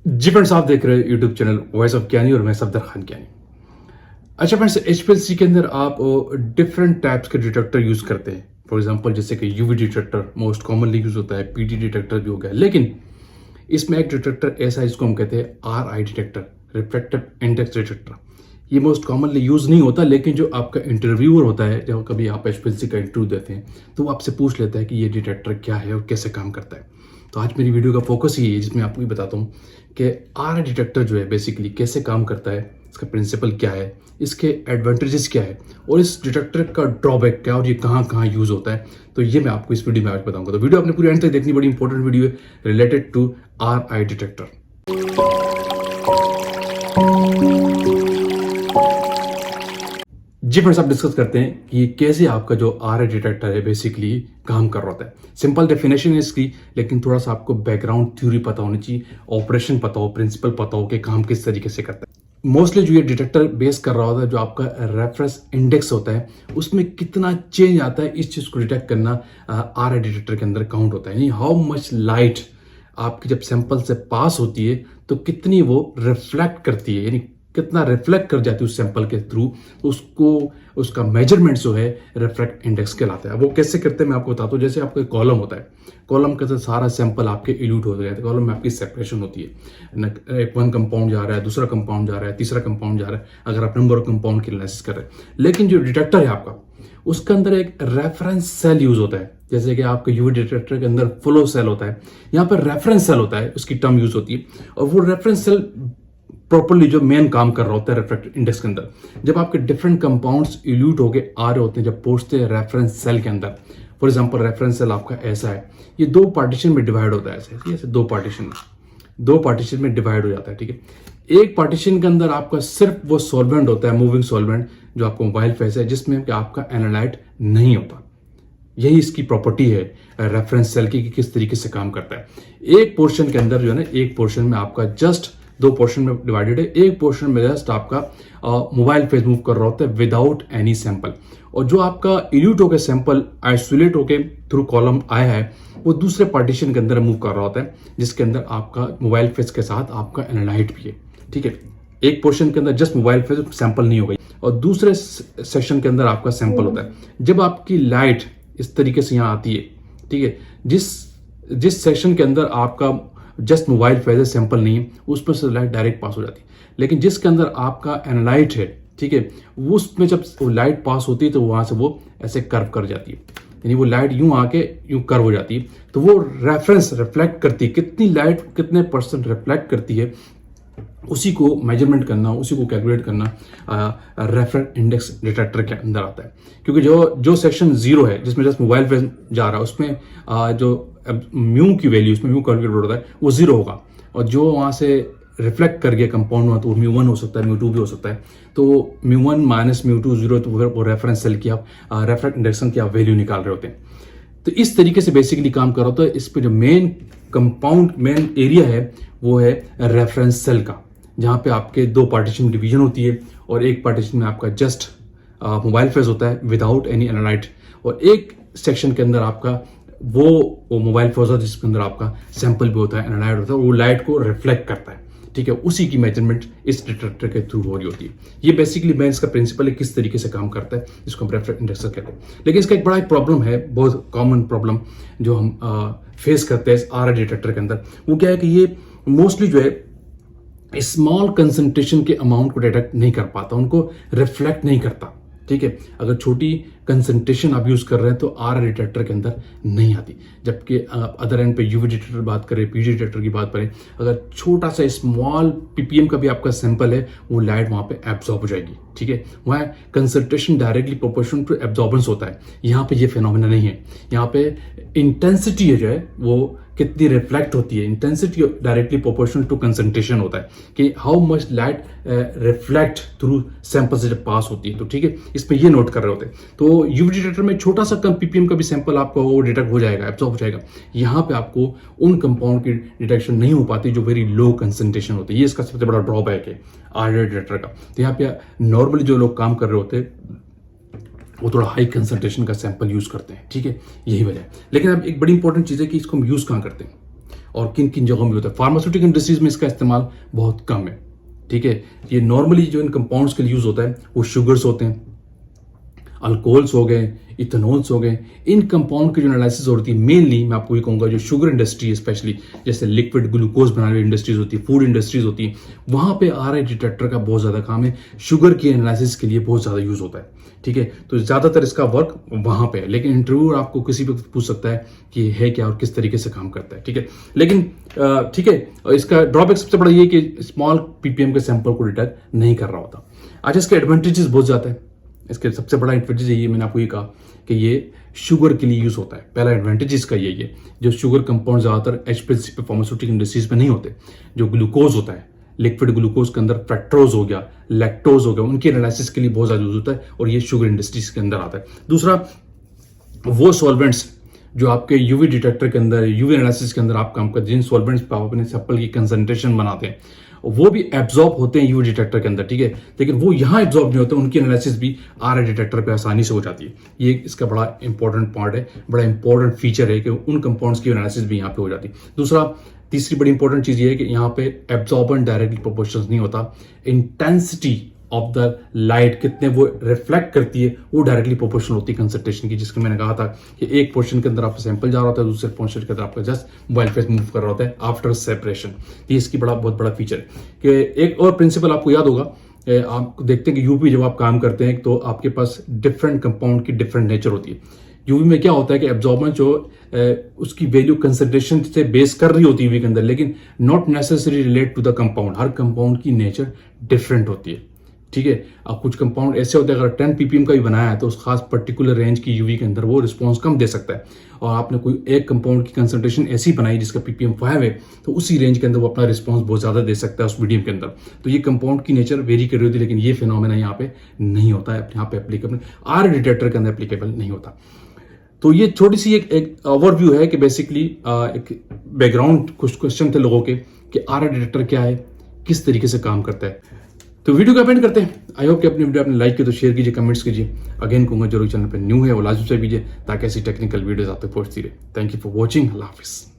जी friends, आप देख रहे हैं यूट्यूब चैनल वॉइस ऑफ ज्ञानी और मैं सफदर खान ज्ञानी। अच्छा फ्रेंड्स, एचपीएलसी के अंदर आप डिफरेंट टाइप्स के डिटेक्टर यूज करते हैं। फॉर एग्जांपल जैसे कि UV detector most commonly use होता है, पीटी डिटेक्टर भी हो गया, लेकिन इसमें एक डिटेक्टर ऐसा है जिसको हम कहते हैं RI detector, reflective index detector. ये मोस्ट कॉमनली यूज नहीं होता, लेकिन जो आपका इंटरव्यूअर होता है, जब कभी आप एचपीएलसी का इंटरव्यू देते हैं तो वो आपसे पूछ लेता है कि ये डिटेक्टर क्या है और कैसे काम करता है। तो आज मेरी वीडियो का फोकस ये है जिसमें आपको ये बताता हूँ कि आर डिटेक्टर जो है बेसिकली कैसे काम करता है, इसका प्रिंसिपल क्या है, इसके एडवांटेजेस क्या है और इस डिटेक्टर का ड्रॉबैक क्या है और ये कहाँ कहाँ यूज होता है। तो ये मैं आपको इस वीडियो में आज बताऊंगा। तो वीडियो आपने पूरी एंड तक देखनी, बड़ी इंपॉर्टेंट वीडियो है related to R I detector. जी फ्रेंड्स, आप डिस्कस करते हैं कि कैसे आपका जो आर आई डिटेक्टर है बेसिकली काम कर रहा होता है। सिंपल डेफिनेशन है इसकी, लेकिन थोड़ा सा आपको बैकग्राउंड थ्योरी पता होनी चाहिए, ऑपरेशन पता हो, प्रिंसिपल पता हो कि काम किस तरीके से करता है। मोस्टली जो ये डिटेक्टर बेस कर रहा होता है, जो आपका रेफरेंस इंडेक्स होता है उसमें कितना चेंज आता है, इस चीज को डिटेक्ट करना आर आई डिटेक्टर के अंदर काउंट होता है। यानी हाउ मच लाइट आपकी जब सैंपल से पास होती है तो कितनी वो रिफ्लेक्ट करती है, यानी कितना रिफ्लेक्ट कर जाती है उस सैंपल के थ्रू, तो उसको उसका मेजरमेंट जो है रिफ्रैक्ट इंडेक्स कहलाता है। वो कैसे करते हैं मैं आपको बताता हूँ। जैसे आपका कॉलम होता है, कॉलम के सारा सैंपल आपके इल्यूट हो गए, कॉलम में आपकी सेपरेशन होती है, एक वन कंपाउंड जा रहा है, दूसरा कंपाउंड जा रहा है, तीसरा कंपाउंड जा रहा है, अगर आप नंबर ऑफ कंपाउंड की एनालिसिस कर रहे हैं। लेकिन जो डिटेक्टर है आपका, उसके अंदर एक रेफरेंस सेल यूज होता है। जैसे कि आपके यूवी डिटेक्टर के अंदर फ्लो सेल होता है, यहाँ पर रेफरेंस सेल होता है, उसकी टर्म यूज होती है। और वो रेफरेंस सेल प्रॉपर्ली जो मेन काम कर रहा होता है रिफ्रैक्टिव इंडेक्स के अंदर, जब आपके डिफरेंट कंपाउंड्स इल्यूट होके आ रहे होते हैं, जब पहुंचते हैं रेफरेंस सेल के अंदर। फॉर एग्जांपल रेफरेंस सेल आपका ऐसा है, ये दो पार्टीशन में डिवाइड होता है, ऐसे दो पार्टीशन में डिवाइड हो जाता है। ठीक है, एक पार्टीशन के अंदर आपका सिर्फ वो सॉल्वेंट होता है, मूविंग सॉल्वेंट, जो आपको मोबाइल फेस है, जिसमें कि आपका एनालाइट नहीं होता। यही इसकी प्रॉपर्टी है रेफरेंस सेल की कि किस तरीके से काम करता है। एक पोर्शन के अंदर जो है ना, एक पोर्शन में आपका जस्ट दो पोर्शन में डिवाइडेड है, एक पोर्शन में जस्ट आपका मोबाइल फेज मूव कर रहा होता है विदाउट एनी सैंपल, और जो आपका इल्यूट होकर सैंपल आइसोलेट होकर थ्रू कॉलम आया है वो दूसरे पार्टीशन के अंदर मूव कर रहा होता है, जिसके अंदर आपका मोबाइल फेज के साथ आपका एनालाइट भी है। ठीक है, एक पोर्शन के अंदर जस्ट मोबाइल फेज सैंपल नहीं हो गई और दूसरे सेक्शन के अंदर आपका सैंपल होता है। जब आपकी लाइट इस तरीके से यहाँ आती है, ठीक है, जिस सेक्शन के अंदर आपका जस्ट मोबाइल फेज सैंपल नहीं है, उस पर से लाइट डायरेक्ट पास हो जाती है। लेकिन जिसके अंदर आपका एनालाइट है, ठीक है, उसमें जब वो लाइट पास होती है तो वहां से वो ऐसे कर्व कर जाती है, यानी वो लाइट यूं आके यूं कर्व हो जाती है। तो वो रेफरेंस रिफ्लेक्ट करती है, कितनी लाइट कितने परसेंट रिफ्लेक्ट करती है, उसी को मेजरमेंट करना, उसी को कैलकुलेट करना रेफरेंस इंडेक्स डिटेक्टर के अंदर आता है। क्योंकि जो सेक्शन जीरो है, जिसमें जस्ट मोबाइल फेज जा रहा है, उसमें जो म्यू की वैल्यू, उसमें म्यू कैलकुलेट होता है, वो जीरो होगा। और जो वहां से रिफ्लेक्ट कर गया कंपाउंड में, तो वो म्यू वन हो सकता है, म्यू टू भी हो सकता है। तो mu one minus mu two zero, तो वो रेफरेंस सेल की आप रेफरेंस इंडेक्स की आप वैल्यू निकाल रहे होते हैं। तो इस तरीके से बेसिकली काम कर रहा होता है। इस पे जो मेन कंपाउंड मेन एरिया है वो है रेफरेंस सेल का, जहां पे आपके दो पार्टीशन डिवीजन होती है और एक पार्टीशन में आपका जस्ट मोबाइल फेज होता है विदाउट एनी एनालाइट, और एक सेक्शन के अंदर आपका वो मोबाइल फेज होता है जिसके अंदर आपका सैंपल भी होता है, एनालाइट होता है, वो लाइट को रिफ्लेक्ट करता है। ठीक है, उसी की मेजरमेंट इस डिटेक्टर के थ्रू हो रही होती है। ये बेसिकली मैं इसका प्रिंसिपल है, किस तरीके से काम करता है, इसको हम रेफरेंस इंडेक्स कहते हैं। लेकिन इसका एक बड़ा एक प्रॉब्लम है, बहुत कॉमन प्रॉब्लम जो हम फेस करते हैं इस आर आई डिटेक्टर के अंदर, वो क्या है कि ये मोस्टली जो है स्मॉल कंसंट्रेशन के अमाउंट को डिटेक्ट नहीं कर पाता, उनको रिफ्लेक्ट नहीं करता। ठीक है, अगर छोटी कंसंट्रेशन आप यूज कर रहे हैं तो आर डिटेक्टर के अंदर नहीं आती। जबकि अदर एंड पे यूवी डिटेक्टर बात करें, पीजी डिटेक्टर की बात करें, अगर छोटा सा स्मॉल पीपीएम का भी आपका सैंपल है, वो लाइट वहां पे एब्जॉर्ब हो जाएगी। ठीक है, वहां concentration directly proportional to absorbance होता है। यहाँ पे ये फिनोमिना नहीं है। यहाँ पे इंटेंसिटी जो है वो कितनी रिफ्लेक्ट होती है, intensity directly proportional to concentration होता है कि how much light reflect through sample से जब पास होती है। तो ठीक है, इसमें ये नोट कर रहे होते हैं। तो यूवी डिटेक्टर में छोटा सा कम पीपीएम का भी सैंपल आपका वो डिटेक्ट हो जाएगा, एब्जॉर्ब हो जाएगा। यहाँ पे आपको उन कंपाउंड की डिटेक्शन नहीं हो पाती जो वेरी लो कंसंट्रेशन होती है। ये इसका सबसे बड़ा ड्रॉबैक है आर डिटेक्टर का। तो यहाँ पे नॉर्मली जो लोग काम कर रहे होते हैं वो थोड़ा हाई कंसंट्रेशन का सैंपल यूज करते हैं। ठीक है, यही वजह है। लेकिन अब एक बड़ी इंपॉर्टेंट चीज है कि इसको हम यूज कहाँ करते हैं, और किन किन जगहों में होता है। फार्मास्यूटिकल इंडस्ट्रीज में इसका इस्तेमाल बहुत कम है, ठीक है। ये नॉर्मली जो इन कंपाउंड्स के लिए यूज होता है वो शुगर्स होते हैं, अल्कोहल्स हो गए, इथेनॉल्स हो गए। इन कंपाउंड की जो एनालिसिस होती है मेनली मैं आपको ये कहूंगा जो शुगर इंडस्ट्री है, स्पेशली जैसे लिक्विड ग्लूकोज बनाने वाली इंडस्ट्रीज होती है, फूड इंडस्ट्रीज होती है, वहां पे आरआई डिटेक्टर का बहुत ज्यादा काम है। शुगर की एनालिसिस के लिए बहुत ज्यादा यूज होता है, ठीक है। तो ज्यादातर इसका वर्क वहां पे है, लेकिन इंटरव्यू आपको किसी भी पूछ सकता है कि है क्या और किस तरीके से काम करता है, ठीक है। लेकिन ठीक है, इसका ड्रॉबैक सबसे बड़ा ये कि स्मॉल पीपीएम के सैंपल को डिटेक्ट नहीं कर रहा होता। आज इसके एडवांटेजेस बहुत ज्यादा है। इसके सबसे बड़ा एडवांटेज ये मैंने आपको ये कहा कि ये शुगर के लिए यूज होता है। पहला एडवांटेज इसका यही है, जो शुगर कंपाउंड ज्यादातर एचपीएलसी पे फार्मास्यूटिकल इंडस्ट्रीज में नहीं होते। जो ग्लूकोज होता है, लिक्विड ग्लूकोज के अंदर फ्रक्टोज हो गया, लैक्टोज हो गया, उनके एनालिसिस के लिए बहुत ज्यादा यूज होता है और ये शुगर इंडस्ट्रीज के अंदर आता है। दूसरा, वो सॉल्वेंट्स जो आपके यूवी डिटेक्टर के अंदर, यूवी एनालिसिस के अंदर आप काम करते हैं, जिन सॉल्वेंट्स पे आप अपने सैंपल की कंसंट्रेशन बनाते हैं, वो भी एब्जॉर्ब होते हैं यूवी डिटेक्टर के अंदर, ठीक है। लेकिन वो यहां एब्जॉर्ब नहीं होते, उनकी एनालिसिस भी आरआई डिटेक्टर पे आसानी से हो जाती है। ये इसका बड़ा इंपॉर्टेंट पार्ट है, बड़ा इंपॉर्टेंट फीचर है कि उन कंपाउंड्स की एनालिसिस भी यहाँ पे हो जाती है। दूसरा, तीसरी बड़ी इंपॉर्टेंट चीज ये है कि यहाँ पे एब्जॉर्बेंट डायरेक्टली प्रोपोर्शनल नहीं होता। इंटेंसिटी ऑफ द लाइट कितने वो रिफ्लेक्ट करती है वो डायरेक्टली प्रोपोर्शनल होती है कंसंट्रेशन की, जिसको मैंने कहा था कि एक पोर्शन के अंदर आपका सैंपल जा रहा होता है, दूसरे पोर्शन के अंदर आपका जस्ट मोबाइल फेस मूव कर रहा होता है आफ्टर सेपरेशन। ये इसकी बहुत बड़ा फीचर है। कि एक और प्रिंसिपल आपको याद होगा, आप देखते हैं कि यूपी जब आप काम करते हैं तो आपके पास डिफरेंट कंपाउंड की डिफरेंट नेचर होती है। यूवी में क्या होता है कि एब्जॉर्बेंस जो उसकी वैल्यू कंसंट्रेशन से बेस कर रही होती है यूवी के अंदर, लेकिन not necessary relate to the compound. हर कंपाउंड की नेचर डिफरेंट होती है, ठीक है। अब कुछ कंपाउंड ऐसे होते हैं, अगर 10 ppm का भी बनाया है तो उस खास पर्टिकुलर रेंज की यूवी के अंदर वो रिस्पॉन्स कम दे सकता है। और आपने कोई एक कंपाउंड की कंसंट्रेशन ऐसी बनाई जिसका ppm 5 है, तो उसी रेंज के अंदर वो अपना रिस्पॉन्स बहुत ज्यादा दे सकता है उस मीडियम के अंदर। तो ये कंपाउंड की नेचर वेरी कर रही होती है, लेकिन ये फिनोमेना यहाँ पे नहीं होता है, यहाँ पे एप्लीकेबल, आर डिटेक्टर के अंदर एप्लीकेबल नहीं होता। तो ये छोटी सी एक ओवरव्यू है कि बेसिकली एक बैकग्राउंड कुछ क्वेश्चन थे लोगों के कि आर डिटेक्टर क्या है, किस तरीके से काम करता है। तो वीडियो को अपेंड करते हैं। आई होप कि अपनी वीडियो आपने लाइक की तो शेयर कीजिए, कमेंट्स कीजिए। अगेन कहूंगा जरूर चैनल पर न्यू है वो लाजमी से कीजिए ताकि ऐसी टेक्निकल वीडियोस आप तक पहुंचती रहे। Thank you for watching. अल्लाह हाफिज़।